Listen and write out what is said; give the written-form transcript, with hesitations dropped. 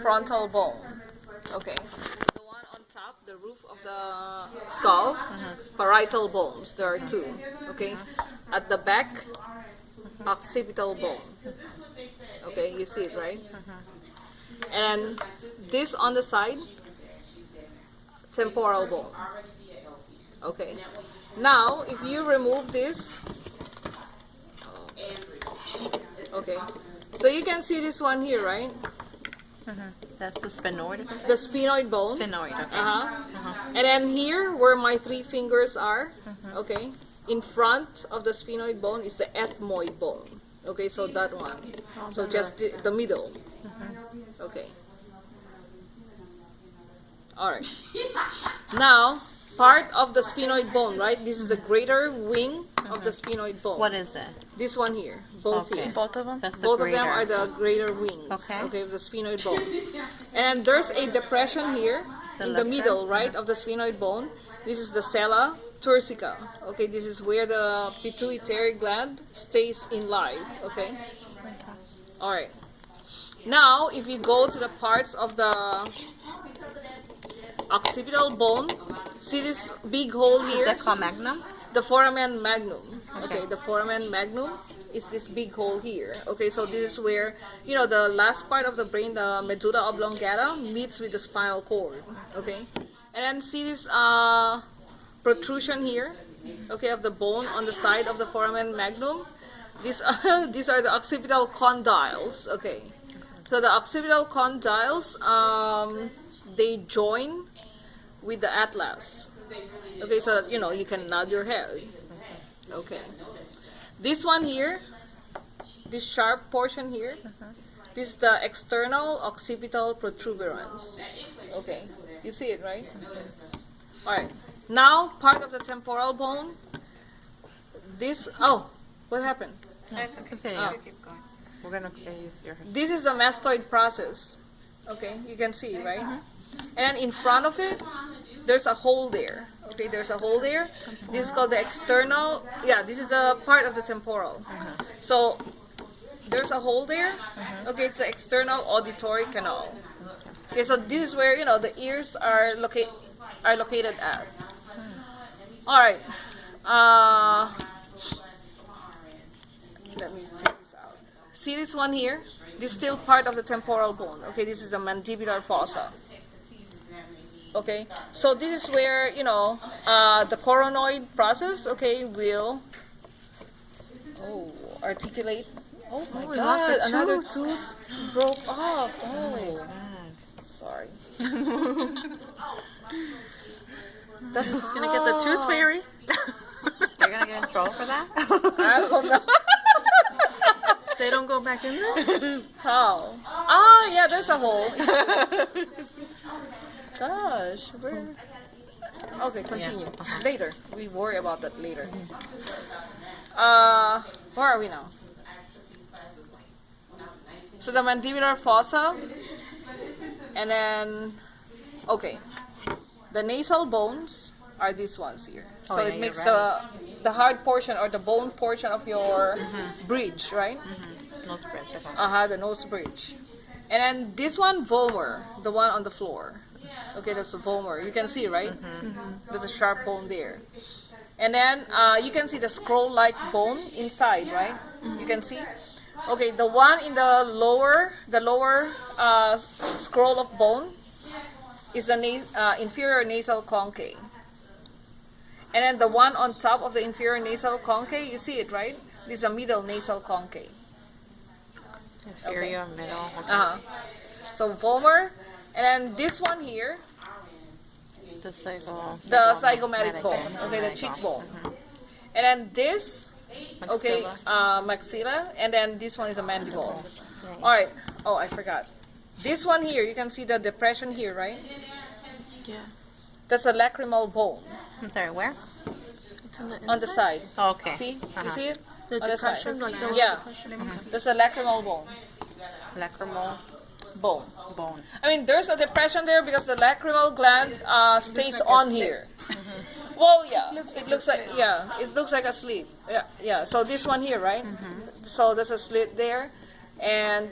frontal bone. Okay. The one on top, the roof of the skull, parietal bones. There are two. Okay. At the back, occipital bone. Okay, you see it, right? And this on the side, temporal bone. Okay. Now, if you remove this, okay, so you can see this one here, right? That's the sphenoid or something? The sphenoid bone. Sphenoid, okay. And then here, where my three fingers are, okay, in front of the sphenoid bone is the ethmoid bone. Okay, so that one. So just the middle. Okay. Alright. Now, part of the sphenoid bone, right? This is the greater wing of the sphenoid bone. What is that? This one here. Both Okay. here. Both of them? That's the Both greater. of them are the greater wings. Okay. Of the sphenoid bone. And there's a depression here in the lesser? middle, right, of the sphenoid bone. This is the sella turcica. Okay, this is where the pituitary gland stays in life. Okay. All right. Now, if you go to the parts of the occipital bone, see this big hole Is here? that called magnum? The foramen magnum. Okay. Okay, the foramen magnum is this big hole here. Okay, so this is where, you know, the last part of the brain, the medulla oblongata, meets with the spinal cord. Okay, and then see this protrusion here, okay, of the bone on the side of the foramen magnum. These are the occipital condyles. Okay, so the occipital condyles, they join with the atlas. Okay, so that, you know, you can nod your head. Okay. This one here, this sharp portion here, this is the external occipital protuberance. Okay, you see it, right? Alright. Now, part of the temporal bone, this, oh, what happened? That's okay. Oh. Keep going. We're going to use your... This is the mastoid process. Okay, you can see, right? And then in front of it, there's a hole there. Okay, there's a hole there. This is called the external. Yeah, this is the part of the temporal. So there's a hole there. Okay, it's the external auditory canal. Okay, so this is where, you know, the ears are located at. All right. Let me take this out. See this one here? This is still part of the temporal bone. Okay, this is the mandibular fossa. Okay, so this is where, you know, the coronoid process, okay, will articulate. Oh my we lost God, a another tooth. tooth broke off. Oh, sorry. That's It's gonna get the tooth fairy. You're going to get in trouble for that? I don't know. They don't go back in there? How? Ah, yeah, there's a hole. Gosh, we're... Okay, continue. Later. We worry about that later. Where are we now? So the mandibular fossa, and then, okay, the nasal bones are these ones here. So Oh, yeah, it makes you're the hard portion or the bone portion of your bridge, right? Nose bridge, okay. The nose bridge. And then this one, vomer, the one on the floor. Okay, that's a vomer. You can see, right? There's a sharp bone there. And then you can see the scroll-like bone inside, right? You can see. Okay, the one in the lower scroll of bone is the inferior nasal concave. And then the one on top of the inferior nasal concave, you see it, right? This is a middle nasal concave. Inferior, middle, okay. So vomer, and then this one here, The zygomatic bone, okay, the cheekbone. And then this, okay, maxilla, and then this one is a mandible. All right. Oh, I forgot. This one here, you can see the depression here, right? Yeah. That's a lacrimal bone I'm sorry, where? It's on the on the side. Oh, okay. See? You see it? The On the side. depression, like those Yeah. depression. That's a lacrimal bone. Lacrimal Bone. bone. I mean, there's a depression there because the lacrimal gland stays on here. Well, yeah, it looks like a slit. Yeah. So this one here, right? So there's a slit there, and